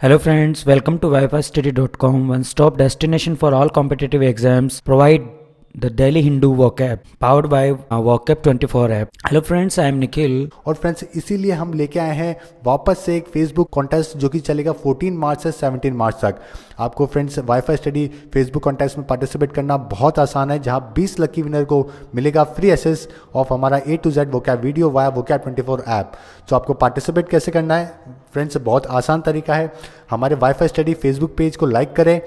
Hello friends, welcome to wifistudy.com, one stop destination for all competitive exams. Provide the Daily Hindu vocab powered by vocab 24 app. Hello friends, I am Nikhil. और friends इसीलिए हम लेके आए हैं वापस से एक फेसबुक कॉन्टेस्ट जो कि चलेगा 14 मार्च से 17 मार्च तक। आपको friends wifi study Facebook contest में पार्टिसिपेट करना बहुत आसान है, जहां 20 लकी विनर को मिलेगा फ्री एक्सेस ऑफ हमारा A to Z vocab video via vocab 24 app. तो आपको पार्टिसिपेट कैसे करना है फ्रेंड्स, बहुत आसान तरीका है। हमारे वाईफाई स्टडी फेसबुक पेज को लाइक करें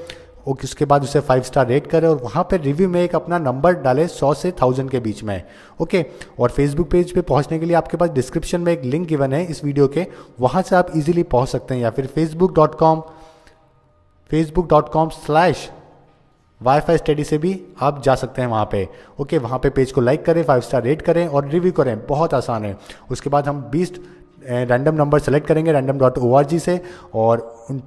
और उसके बाद उसे 5 स्टार रेट करें और वहाँ पर रिव्यू में एक अपना नंबर डालें 100 से 1000 के बीच में। ओके, और फेसबुक पेज पे पहुँचने के लिए आपके पास डिस्क्रिप्शन में एक लिंक गिवन है इस वीडियो के, वहाँ से आप इजीली पहुँच सकते हैं, या फिर facebook.com/wifi study से भी आप जा सकते हैं वहाँ पे। ओके, वहाँ पे पेज को लाइक करें, 5 स्टार रेट करें और रिव्यू करें, बहुत आसान है। उसके बाद हम 20 रैंडम नंबर सेलेक्ट करेंगे random.org से और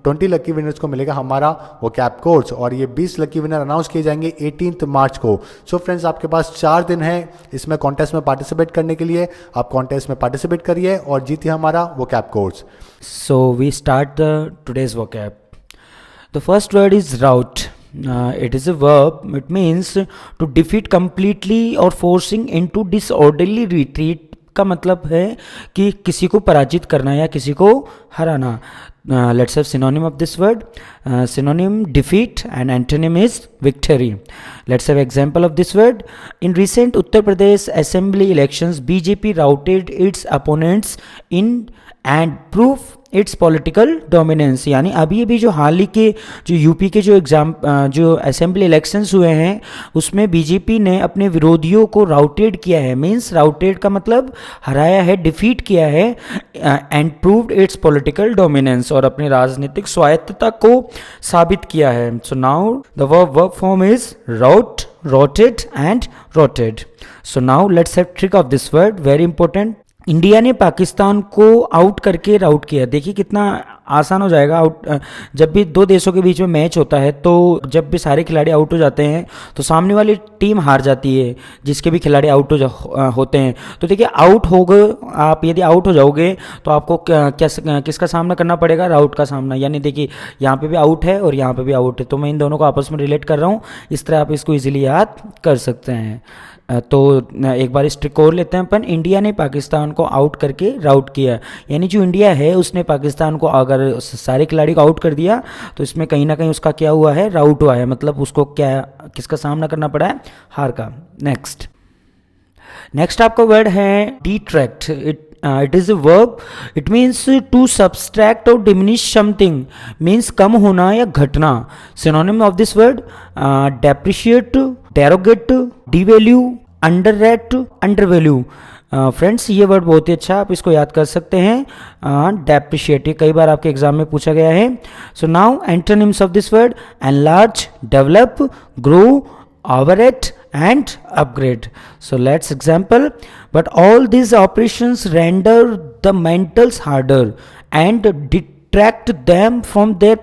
20 लकी विनर्स को मिलेगा हमारा vocab कोर्स, और ये 20 लकी विनर अनाउंस किए जाएंगे 18 मार्च को। सो फ्रेंड्स, आपके पास 4 दिन है इसमें कॉन्टेस्ट में पार्टिसिपेट करने के लिए। आप कॉन्टेस्ट में पार्टिसिपेट करिए और जीतिए हमारा vocab course. So we start today's vocab. The first word is rout. It is a verb. It means to defeat completely or forcing into disorderly retreat का मतलब है कि किसी को पराजित करना या किसी को हराना। Let's have synonym of this word. Synonym defeat and antonym is victory. Let's have example of this word. In recent Uttar Pradesh assembly elections, BJP routed its opponents in and proved it's political dominance. यानी अभी अभी जो हाल ही के जो UP के जो assembly elections हुए हैं उसमें बीजेपी ने अपने विरोधियों को राउटेड किया है। मींस राउटेड का मतलब हराया है, डिफीट किया है, and proved it's political dominance, और अपनी राजनीतिक स्वायत्तता को साबित किया है। So now the verb form is route, routed and routed. So now let's have trick of this word, very important. India ने पाकिस्तान को आउट करके राउट किया। देखिए कितना आसान हो जाएगा। आउट जब भी दो देशों के बीच में मैच होता है तो जब भी सारे खिलाड़ी आउट हो जाते हैं तो सामने वाली टीम हार जाती है, जिसके भी खिलाड़ी आउट होते हैं। तो देखिए आउट हो गए आप, यदि आउट हो जाओगे तो आपको किसका सामना करना पड़ेगा? राउट का सामना। यानी देखिए यहाँ पे भी आउट है और यहाँ पे भी आउट है, तो मैं इन दोनों को आपस में रिलेट कर रहा हूँ। इस तरह आप इसको ईजिली याद कर सकते हैं। तो एक बार इस ट्रिक को और लेते हैं अपन। इंडिया ने पाकिस्तान को आउट करके राउट किया, यानी जो इंडिया है उसने पाकिस्तान को अगर सारे खिलाड़ी को आउट कर दिया तो इसमें कहीं ना कहीं उसका क्या हुआ है? राउट हुआ है, मतलब उसको किसका सामना करना पड़ा है? हार का। नेक्स्ट आपका वर्ड है detract. It is a verb. It means to subtract और डिमिनिश समथिंग, मीन्स कम होना या घटना। Synonym of this word depreciate, derogate, devalue, underrate, undervalue. Friends ये वर्ड बहुत ही अच्छा, आप इसको याद कर सकते हैं। डेप्रिशिएट, ये कई बार आपके एग्जाम में पूछा गया है। So now antonyms of this word enlarge, develop, grow, overrate and upgrade. So let's example. But all these operations render the metals harder and detract them from their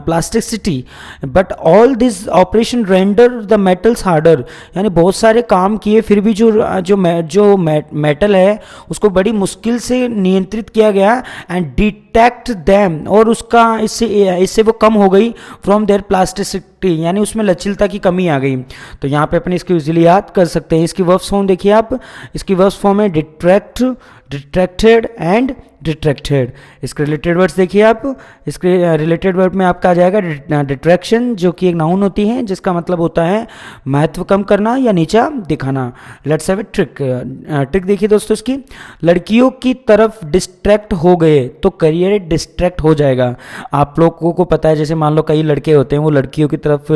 plasticity. But all these operation render the metals harder. यानी बहुत सारे काम किए फिर भी जो metal है उसको बड़ी मुश्किल से नियंत्रित किया गया, एंड डिटेक्ट दैम, और उसका इससे वो कम हो गई फ्रॉम देयर प्लास्टिसिटी, यानी उसमें लचीलता की कमी आ गई। तो यहाँ पे अपने इसकी इजीली याद कर सकते हैं। इसकी वर्ब्स फॉर्म देखिए आप, इसकी वर्ब्स फॉर्म है डिट्रैक्ट, डिट्रैक्टेड एंड डिट्रैक्टेड। इसके रिलेटेड वर्ड्स देखिए आप, इसके रिलेटेड वर्ड में आपका आ जाएगा डिट्रैक्शन, जो कि एक नाउन होती है जिसका मतलब होता है महत्व कम करना या नीचा दिखाना। Let's have a trick. Trick देखिए दोस्तों इसकी, लड़कियों की तरफ डिस्ट्रैक्ट हो गए तो करियर डिस्ट्रैक्ट हो जाएगा। आप लोगों को पता है, जैसे मान लो कई लड़के होते हैं वो लड़कियों की तरफ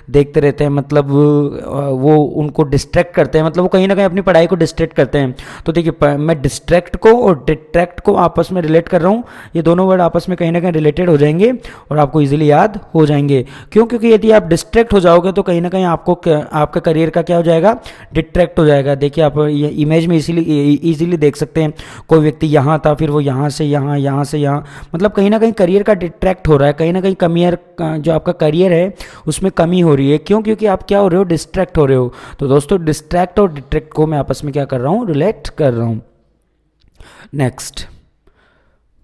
देखते रहते हैं, मतलब वो उनको डिस्ट्रैक्ट करते हैं, मतलब वो कहीं ना कहीं अपनी पढ़ाई को डिस्ट्रैक्ट करते हैं। तो देखिए मैं डिस्ट्रैक्ट को और डिट्रैक्ट को आपस में रिलेट कर रहा हूँ, ये दोनों वर्ड आपस में कहीं ना कहीं रिलेटेड हो जाएंगे और आपको इजीली याद हो जाएंगे। क्यों? क्योंकि यदि आप डिस्ट्रैक्ट हो जाओगे तो कहीं ना कहीं आपका करियर का क्या हो जाएगा? डिट्रैक्ट हो जाएगा। देखिए आप ये इमेज में इजीली देख सकते हैं, कोई व्यक्ति यहाँ था फिर वो यहाँ से यहाँ, यहाँ से यहाँ, मतलब कहीं ना कहीं करियर का डिट्रैक्ट हो रहा है, कहीं ना कहीं जो आपका करियर है उसमें कमी हो रही है। क्यों? क्योंकि आप क्या हो रहे हो? डिस्ट्रैक्ट हो रहे हो। तो दोस्तों डिस्ट्रैक्ट और डिट्रैक्ट को मैं आपस में क्या कर रहा हूँ? रिलेट कर रहा हूँ। नेक्स्ट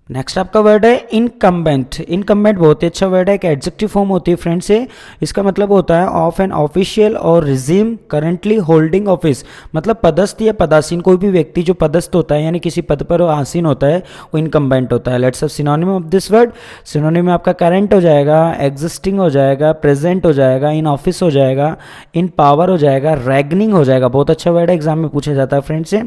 नेक्स्ट आपका वर्ड है इनकम्बेंट। इनकम्बेंट बहुत ही अच्छा वर्ड है, एक एडजेक्टिव फॉर्म होती है फ्रेंड्स से। इसका मतलब होता है ऑफ एन ऑफिशियल और रिजीम करंटली होल्डिंग ऑफिस, मतलब पदस्थ या पदासीन कोई भी व्यक्ति जो पदस्थ होता है यानी किसी पद पर आसीन होता है वो इनकम्बेंट होता है। Let's have synonym of this word. Synonym में आपका करंट हो जाएगा, एग्जिस्टिंग हो जाएगा, प्रेजेंट हो जाएगा, इन ऑफिस हो जाएगा, इन पावर हो जाएगा, रैगनिंग हो जाएगा। बहुत अच्छा वर्ड है, एग्जाम में पूछा जाता है फ्रेंड्स से।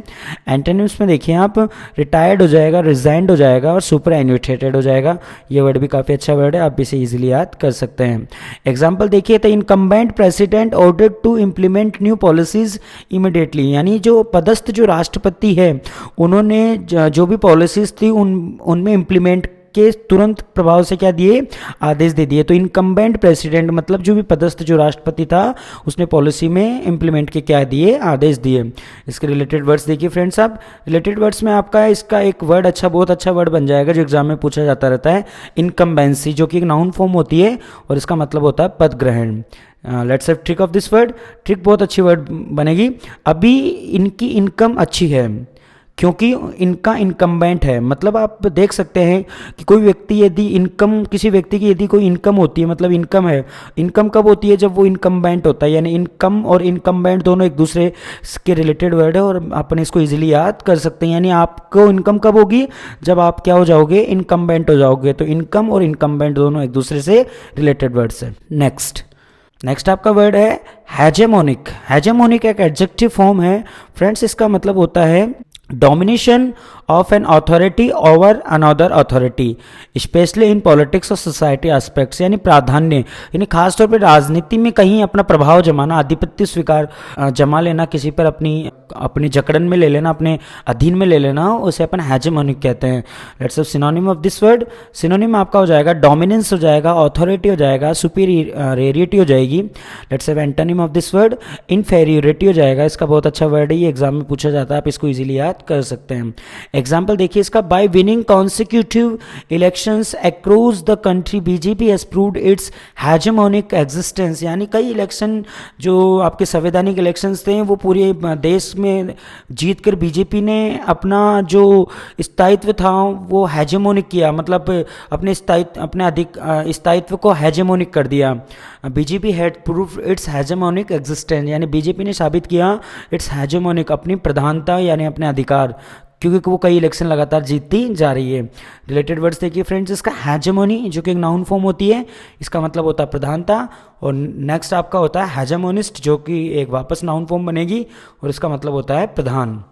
एंटोनिम्स में देखिए आप, रिटायर्ड हो जाएगा, रिजाइंड हो जाएगा और सुपर एन्यूटेटेड हो जाएगा। ये वर्ड भी काफ़ी अच्छा वर्ड है, आप इसे इजीली याद कर सकते हैं। एग्जांपल देखिए, तो incumbent president ordered to implement new policies immediately, यानी जो पदस्थ जो राष्ट्रपति है उन्होंने जो भी पॉलिसीज थी उनमें इम्प्लीमेंट के तुरंत प्रभाव से क्या दिए, आदेश दे दिए। तो इनकम्बेंट प्रेसिडेंट मतलब जो भी पदस्थ जो राष्ट्रपति था उसने पॉलिसी में इम्प्लीमेंट के क्या दिए, आदेश दिए। इसके रिलेटेड वर्ड्स देखिए फ्रेंड्स, आप रिलेटेड वर्ड्स में आपका इसका एक वर्ड अच्छा, बहुत अच्छा वर्ड बन जाएगा जो एग्जाम में पूछा जाता रहता है, इनकम्बेंसी, जो कि एक नाउन फॉर्म होती है और इसका मतलब होता है पद ग्रहण। Let's have trick of this word. Trick बहुत अच्छी वर्ड बनेगी। अभी इनकी इनकम अच्छी है क्योंकि इनका इनकम्बेंट है, मतलब आप देख सकते हैं कि कोई व्यक्ति यदि इनकम, किसी व्यक्ति की यदि कोई इनकम होती है, मतलब इनकम है, इनकम कब होती है, जब वो इनकम्बेंट होता है, यानी इनकम और इनकम्बेंट दोनों एक दूसरे के रिलेटेड वर्ड है और अपन इसको इजीली याद कर सकते हैं। यानी आपको इनकम कब होगी, जब आप क्या हो जाओगे, इनकम्बेंट हो जाओगे। तो इनकम और इनकम्बेंट दोनों एक दूसरे से रिलेटेड वर्ड्स है। नेक्स्ट आपका वर्ड है हेजेमोनिक। हेजेमोनिक एक एडजेक्टिव फॉर्म है फ्रेंड्स, इसका मतलब होता है domination of an authority over another authority, specially in politics और सोसाइटी एस्पेक्ट्स, यानी प्राधान्य, यानी खासतौर पर राजनीति में कहीं अपना प्रभाव जमाना, आधिपत्य स्वीकार जमा लेना, किसी पर अपनी जकड़न में ले लेना, अपने अधीन में ले लेना, उसे अपन हेजेमोनिक कहते हैं। Let's have synonym of this word. Synonym आपका हो जाएगा डोमिनेंस हो जाएगा, ऑथोरिटी हो जाएगा, सुपीरियरिटी हो जाएगी। Let's have antonym of this word, inferiority हो जाएगा। इसका बहुत अच्छा वर्ड है, ये एग्जाम में पूछा जाता है, आप इसको इजीली याद कर सकते हैं। एग्जाम्पल देखिए इसका, bye winning consecutive elections across the country BJP has proved it's hegemonic existence, यानी कई इलेक्शन जो आपके संवैधानिक इलेक्शंस थे वो पूरे देश में जीतकर बीजेपी ने अपना जो स्थायित्व था वो हेजेमोनिक किया, मतलब अपने स्थायित्व को हेजेमोनिक कर दिया। BJP had proved it's hegemonic existence, यानी बीजेपी ने साबित किया इट्स हेजेमोनिक, अपनी प्रधानता यानी अपने अधिकार, क्योंकि वो कई इलेक्शन लगातार जीतती जा रही है। रिलेटेड वर्ड्स देखिए फ्रेंड्स, इसका हेजेमोनी जो कि एक नाउन फॉर्म होती है, इसका मतलब होता है प्रधानता, और नेक्स्ट आपका होता है हेजेमोनिस्ट जो कि एक वापस नाउन फॉर्म बनेगी और इसका मतलब होता है प्रधान।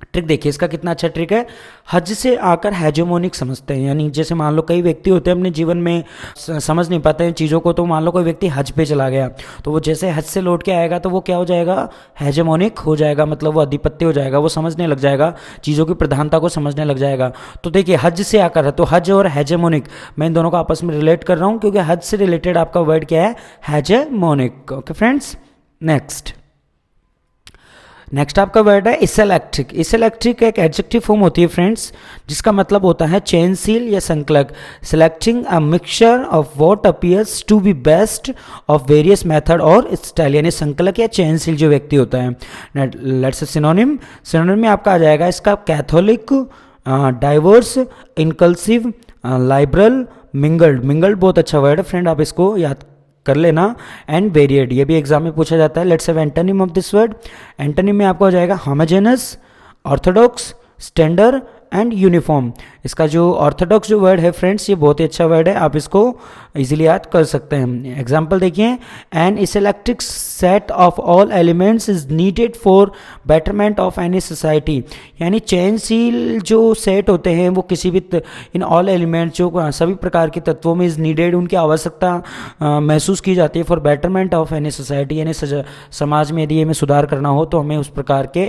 ट्रिक देखिए इसका कितना अच्छा ट्रिक है, हज से आकर हेजेमोनिक समझते हैं, यानी जैसे मान लो कई व्यक्ति होते हैं अपने जीवन में समझ नहीं पाते हैं चीज़ों को, तो मान लो कोई व्यक्ति हज पे चला गया तो वो जैसे हज से लौट के आएगा तो वो क्या हो जाएगा, हेजेमोनिक हो जाएगा, मतलब वो अधिपत्य हो जाएगा, वो समझने लग जाएगा, चीज़ों की प्रधानता को समझने लग जाएगा। तो देखिए हज से आकर है, तो हज और हेजेमोनिक मैं इन दोनों को आपस में रिलेट कर रहा हूँ क्योंकि हज से रिलेटेड आपका वर्ड क्या है, हेजेमोनिक। ओके फ्रेंड्स, नेक्स्ट आपका वर्ड है इसेलेक्ट्रिक। इसेलेक्ट्रिक एक एडजेक्टिव फॉर्म होती है फ्रेंड्स, जिसका मतलब होता है चेनशील या संकलक, selecting a mixture of what appears to be best of various method और स्टाइल, यानी संकलक या चेनशील जो व्यक्ति होता है। Let's synonym. सिनोनिम में आपका आ जाएगा इसका कैथोलिक, डाइवर्स, इनकल्सिव, लाइबरल, मिंगल्ड। मिंगल्ड बहुत अच्छा वर्ड है फ्रेंड, आप इसको याद कर लेना, एंड वेरिएड, ये भी एग्जाम में पूछा जाता है। Let's have antonym of this word. Antonym में आपका हो जाएगा homogeneous, Orthodox, standard and uniform. इसका जो ऑर्थोडॉक्स जो वर्ड है फ्रेंड्स, ये बहुत ही अच्छा वर्ड है, आप इसको इजीली याद कर सकते हैं। एग्जांपल देखिए, an eclectic set of all elements is needed for betterment of any society, यानी चयनशील जो सेट होते हैं वो किसी भी इन ऑल एलिमेंट्स जो सभी प्रकार के तत्वों में इज नीडेड, उनकी आवश्यकता महसूस की जाती है for betterment of any society, यानी समाज में यदि हमें सुधार करना हो तो हमें उस प्रकार के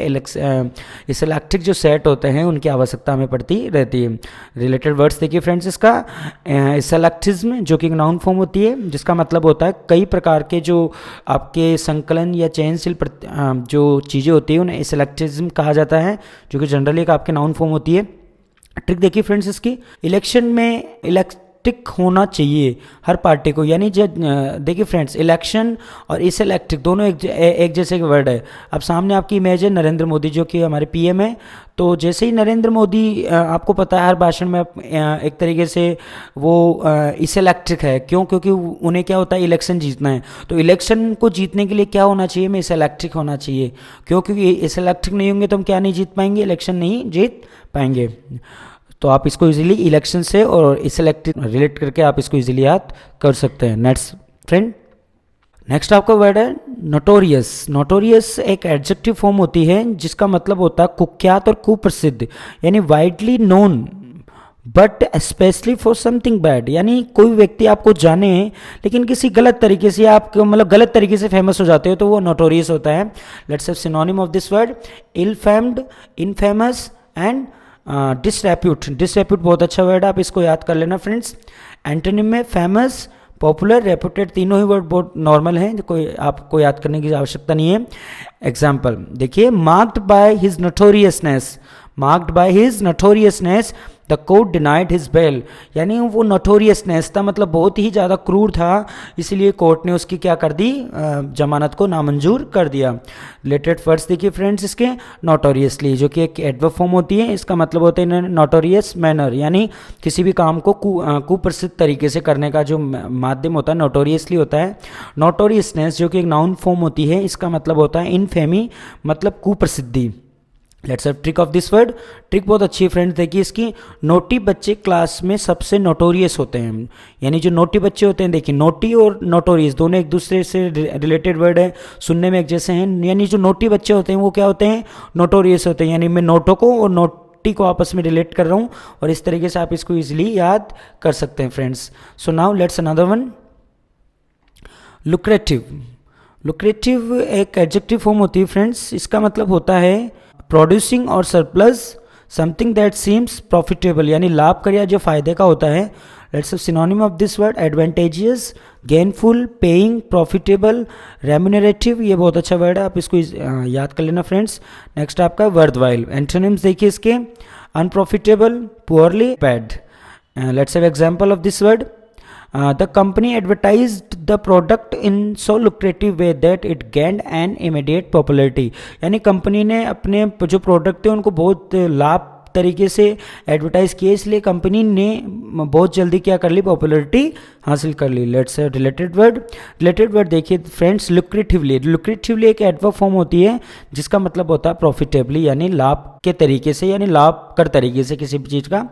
इसेलेक्ट्रिक जो सेट होते हैं उनकी आवश्यकता हमें पड़ती रहती है। रिलेटेड वर्ड्स देखिए फ्रेंड्स, इसका इसेलेक्टिज्म जो कि एक नाउन फॉर्म होती है, जिसका मतलब होता है कई प्रकार के जो आपके संकलन या चयनशील जो चीज़ें होती है उन्हें इसेलेक्टिज्म कहा जाता है, जो कि जनरली एक आपके नाउन फॉर्म होती है। ट्रिक देखिए फ्रेंड्स इसकी, इलेक्शन में इलेक्ट्रिक होना चाहिए हर पार्टी को, यानी देखिए फ्रेंड्स, इलेक्शन और इस इलेक्ट्रिक दोनों एक जैसे वर्ड है। अब सामने आपकी इमेज है नरेंद्र मोदी जो कि हमारे पीएम है। तो जैसे ही नरेंद्र मोदी, आपको पता है हर भाषण में एक तरीके से वो इस इलेक्ट्रिक है, क्यों? क्योंकि उन्हें क्या होता है, इलेक्शन जीतना है। तो इलेक्शन को जीतने के लिए क्या होना चाहिए, में इस इलेक्ट्रिक होना चाहिए। क्यों? क्योंकि इस इलेक्ट्रिक नहीं होंगे तो हम क्या नहीं जीत पाएंगे, इलेक्शन नहीं जीत पाएंगे। तो आप इसको इजीली इलेक्शन से और इस इलेक्ट्रिक रिलेट करके आप इसको इजीली याद कर सकते हैं। नेक्स्ट फ्रेंड, नेक्स्ट आपका वर्ड है नोटोरियस। नोटोरियस एक एडजेक्टिव फॉर्म होती है जिसका मतलब होता है कुख्यात और कुप्रसिद्ध, यानी widely known but specially for something bad, यानी कोई व्यक्ति आपको जाने लेकिन किसी गलत तरीके से आप मतलब गलत तरीके से फेमस हो जाते हो तो वो नोटोरियस होता है। Let's have synonym of this word, ill famed, infamous and disrepute. Disrepute बहुत अच्छा वर्ड है, आप इसको याद कर लेना फ्रेंड्स। एंटोनिम में फेमस, पॉपुलर, रेपुटेड, तीनों ही वर्ड बहुत नॉर्मल हैं, कोई आपको याद करने की आवश्यकता नहीं है। एग्जाम्पल देखिए, marked by his notoriousness, marked by his notoriousness the court denied his bail, यानी वो नोटोरियसनेस था, मतलब बहुत ही ज़्यादा क्रूर था, इसलिए कोर्ट ने उसकी क्या कर दी, जमानत को नामंजूर कर दिया। रिलेटेड वर्ड्स देखिए फ्रेंड्स इसके, नोटोरियसली जो कि एक एडवर्ब फॉर्म होती है, इसका मतलब होता है नोटोरियस मैनर, यानी किसी भी काम को कुप्रसिद्ध तरीके से करने का जो माध्यम होता है नोटोरियसली होता है। नोटोरियसनेस जो कि एक नाउन फॉर्म होती है, इसका मतलब होता है इनफेमी, मतलब कुप्रसिद्धि। Let's have trick of this word. Trick बहुत अच्छी है फ्रेंड्स, देखिए इसकी, नोटी बच्चे क्लास में सबसे नोटोरियस होते हैं, यानी जो नोटी बच्चे होते हैं, देखिए नोटी और नोटोरियस दोनों एक दूसरे से रिलेटेड वर्ड है, सुनने में एक जैसे हैं, यानी जो नोटी बच्चे होते हैं वो क्या होते हैं, नोटोरियस होते हैं, यानी मैं नोटों को और नोटी को आपस में रिलेट कर रहा हूँ और इस तरीके से आप इसको ईजिली याद कर सकते हैं friends. So now let's another one, lucrative. Lucrative एक एडजेक्टिव फॉर्म होती है फ्रेंड्स, इसका मतलब होता है प्रोड्यूसिंग और surplus something that seems profitable, यानी लाभकारी या जो फायदे का होता है। Let's synonym of this word, advantageous, gainful, paying, profitable, remunerative, ये बहुत अच्छा वर्ड है, आप इसको याद कर लेना फ्रेंड्स। नेक्स्ट आपका वर्थवाइल। एंटोनिम्स देखिए इसके, unprofitable, poorly, bad. Let's have example of this word, the company advertised the product in so lucrative way that it gained an immediate popularity, यानी कंपनी ने अपने जो प्रोडक्ट थे उनको बहुत लाभ तरीके से एडवर्टाइज किए, इसलिए कंपनी ने बहुत जल्दी क्या कर ली, पॉपुलैरिटी हासिल कर ली। Let's related word. Related word देखिए फ्रेंड्स, लुक्रेटिवली। लुक्रेटिवली एक एडवर्ब फॉर्म होती है जिसका मतलब होता है प्रॉफिटेबली, यानी लाभ के तरीके से, यानी लाभकर तरीके से किसी भी चीज़ का।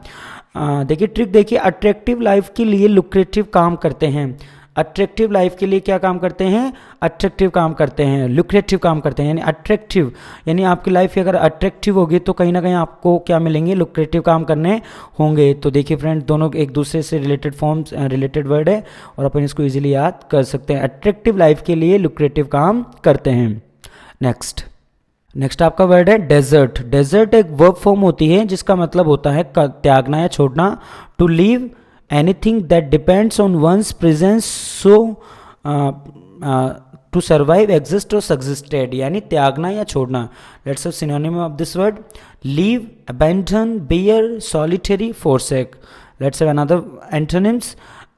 देखिए ट्रिक देखिए, अट्रैक्टिव लाइफ के लिए लुक्रेटिव काम करते हैं। अट्रैक्टिव लाइफ के लिए क्या काम करते हैं, अट्रैक्टिव काम करते हैं, लुक्रेटिव काम करते हैं, यानी अट्रैक्टिव, यानी आपकी लाइफ अगर अट्रैक्टिव होगी तो कहीं ना कहीं आपको क्या मिलेंगे, लुक्रेटिव काम करने होंगे। तो देखिए फ्रेंड, दोनों एक दूसरे से रिलेटेड फॉर्म्स, रिलेटेड वर्ड है और अपन इसको इजीली याद कर सकते हैं। अट्रैक्टिव लाइफ के लिए लुक्रेटिव काम करते हैं। नेक्स्ट आपका वर्ड है डेजर्ट। डेजर्ट एक वर्ब फॉर्म होती है जिसका मतलब होता है त्यागना या छोड़ना, to leave anything that depends on one's presence so to survive, exist or subsisted, यानी त्यागना या छोड़ना। Let's have synonym of this word, leave, abandon, bear, solitary, forsake. Let's have another antonyms,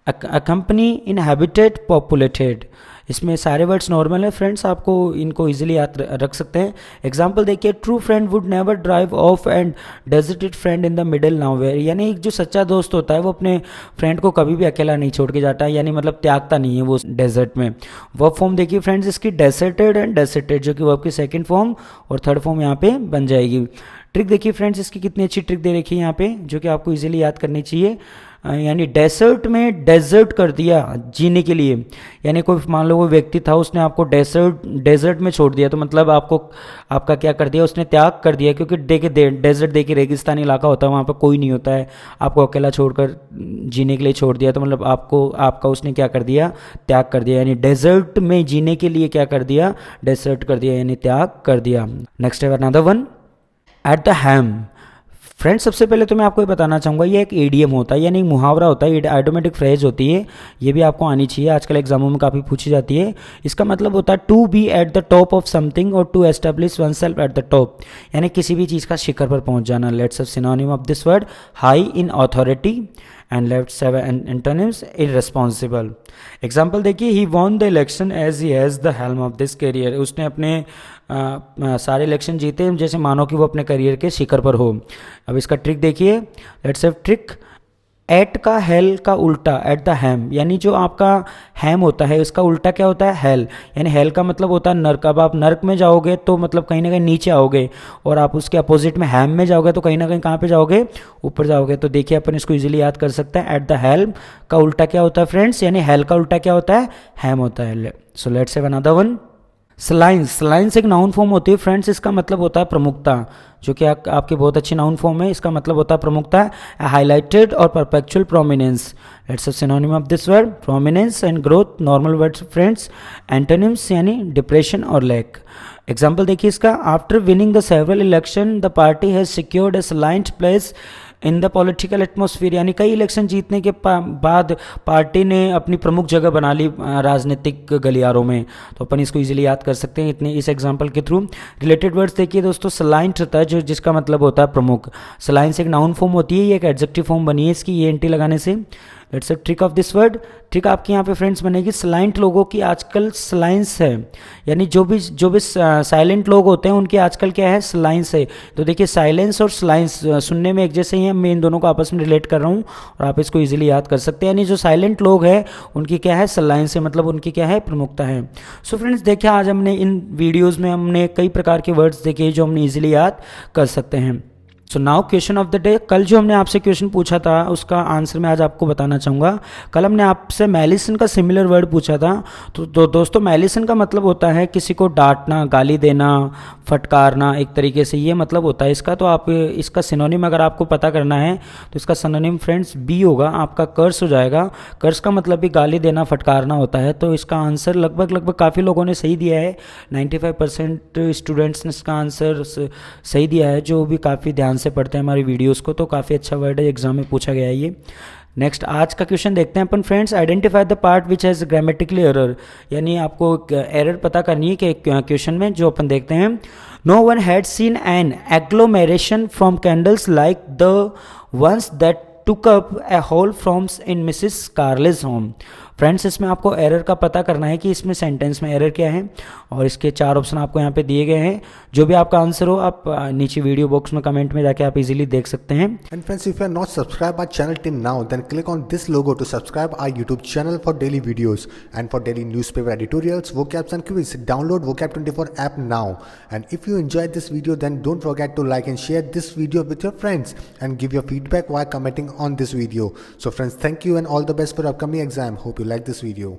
accompany, inhabited, populated। इसमें सारे words normal है friends, आपको इनको easily याद रख सकते हैं। एग्जांपल देखिए, true friend would never drive off and deserted friend in the middle nowhere, यानी एक जो सच्चा दोस्त होता है वो अपने फ्रेंड को कभी भी अकेला नहीं छोड़ के जाता है, यानी मतलब त्यागता नहीं है वो डेजर्ट में। वर्ब फॉर्म देखिए फ्रेंड्स इसकी, डेजर्टेड एंड डेजर्टेड, जो कि वर्ब की सेकंड फॉर्म और थर्ड फॉर्म यहाँ पे बन जाएगी। ट्रिक देखिए फ्रेंड्स इसकी, कितनी अच्छी ट्रिक दे रखी है यहाँ पे जो कि आपको इजीली याद करनी चाहिए। यानी डेसर्ट में डेजर्ट कर दिया जीने के लिए, यानी कोई मान लो कोई व्यक्ति था उसने आपको डेजर्ट में छोड़ दिया, तो मतलब आपका क्या कर दिया, उसने त्याग कर दिया, क्योंकि डेजर्ट देखिए रेगिस्तानी इलाका होता है, वहाँ पर कोई नहीं होता है, आपको अकेला छोड़कर जीने के लिए छोड़ दिया, तो मतलब आपका उसने क्या कर दिया, त्याग कर दिया, यानी डेजर्ट में जीने के लिए क्या कर दिया, डेजर्ट कर दिया, यानी त्याग कर दिया। नेक्स्ट है another one, at the ham. Friends सबसे पहले तो मैं आपको ये बताना चाहूँगा, ये एक ईडियम होता है, यानी मुहावरा होता है, ऑटोमेटिक फ्रेज होती है, ये भी आपको आनी चाहिए, आजकल एग्जामों में काफ़ी पूछी जाती है। इसका मतलब होता है to be at the top of something और to establish oneself at the top, यानी किसी भी चीज़ का शिखर पर पहुँच जाना। Let's have synonym of this word, high in authority, and left 7 antonyms irresponsible. Example देखिए, he won the election as he has the helm of this career. उसने अपने सारे इलेक्शन जीते जैसे मानो कि वो अपने करियर के शिखर पर हो। अब इसका ट्रिक देखिए, लेट्स हैव ट्रिक। एट का हेल का उल्टा, एट द हैम, यानी जो आपका हैम होता है उसका उल्टा क्या होता है, हेल। यानी हेल का मतलब होता है नर्क। अब आप नर्क में जाओगे तो मतलब कहीं ना कहीं नीचे आओगे, और आप उसके अपोजिट में हैम में जाओगे तो कहीं ना कहीं कहाँ पे जाओगे, ऊपर जाओगे। तो देखिए अपन इसको इजीली याद कर सकते हैं। एट द हेल्म का उल्टा क्या होता है फ्रेंड्स, यानी हेल का उल्टा क्या होता है, हैम होता है। So let's have another one. Salience, salience एक नाउन फॉर्म होती है फ्रेंड्स, इसका मतलब होता है प्रमुखता, जो कि आपकी बहुत अच्छी नाउन फॉर्म है। इसका मतलब होता है प्रमुखता, हाईलाइटेड और perpetual prominence. Let's a synonym of this word, prominence and growth. Normal words friends, antonyms यानी डिप्रेशन और लैक। एग्जाम्पल देखिए इसका, after winning the several election the party has secured a salient place in the political atmosphere. यानी कई election जीतने के बाद party ने अपनी प्रमुख जगह बना ली राजनीतिक गलियारों में। तो अपन इसको इजीली याद कर सकते हैं इतने इस एग्जांपल के थ्रू। रिलेटेड वर्ड्स देखिए दोस्तों, सलाइंट होता है जो जिसका मतलब होता है प्रमुख। सलाइंस एक नाउन फॉर्म होती है, ये एक एडजेक्टिव फॉर्म बनी है इसकी ये एन टी लगाने से। Let's a trick of this word. Trick आपके यहाँ पे फ्रेंड्स बनेगी, सलाइंट लोगों की आजकल सलाइंस है, यानी जो भी साइलेंट लोग होते हैं उनकी आजकल क्या है, सलाइंस है। तो देखिए साइलेंस और सलाइंस सुनने में एक जैसे ही हैं, मैं इन दोनों को आपस में रिलेट कर रहा हूँ और आप इसको इजीली याद कर सकते हैं। यानी जो साइलेंट लोग हैं उनकी क्या है, सलाइंस है, मतलब उनकी क्या है, प्रमुखता है। सो फ्रेंड्स देखिए आज हमने इन वीडियोज़ में हमने कई प्रकार के वर्ड्स देखे जो हमने ईजिली याद कर सकते हैं। So now question of the day. कल जो हमने आपसे क्वेश्चन पूछा था उसका आंसर मैं आज आपको बताना चाहूँगा। कल हमने आपसे मैलिसन का सिमिलर वर्ड पूछा था। तो दोस्तों मैलिसन का मतलब होता है किसी को डांटना, गाली देना, फटकारना, एक तरीके से ये मतलब होता है इसका। तो आप इसका सिनोनिम अगर आपको पता करना है तो इसका सिनोनिम फ्रेंड्स बी होगा, आपका कर्स हो जाएगा। कर्स का मतलब भी गाली देना, फटकारना होता है। तो इसका आंसर लगभग काफ़ी लोगों ने सही दिया है, 95% स्टूडेंट्स ने इसका आंसर सही दिया है, जो भी काफ़ी ध्यान से पढ़ते हैं हमारी वीडियोस को। तो काफ़ी अच्छा वर्ड है, एग्जाम में पूछा गया है ये। नेक्स्ट आज का क्वेश्चन देखते हैं अपन friends. Identify the part which has grammatically error, यानी आपको एरर पता करनी है कि क्वेश्चन में जो अपन देखते हैं। No one had seen an agglomeration from candles like the ones that took up a whole rooms in Mrs Carlage home. Friends इसमें आपको एरर का पता करना है कि इसमें सेंटेंस में एरर क्या है, और इसके 4 ऑप्शन आपको यहाँ पे दिए गए हैं। जो भी आपका आंसर हो आप नीचे वीडियो बॉक्स में कमेंट में जाके आप इजीली देख सकते हैं। And friends, if you are not subscribed our channel till now, then click on this logo to subscribe our YouTube channel for daily videos and for daily newspaper editorials, vocabs and quiz. Download Vocab24 app now. And if you enjoyed this video, then don't forget to like and share this video with your friends and give your feedback while commenting on this video. So friends, thank you and all the best for upcoming exam. Hope you like this video.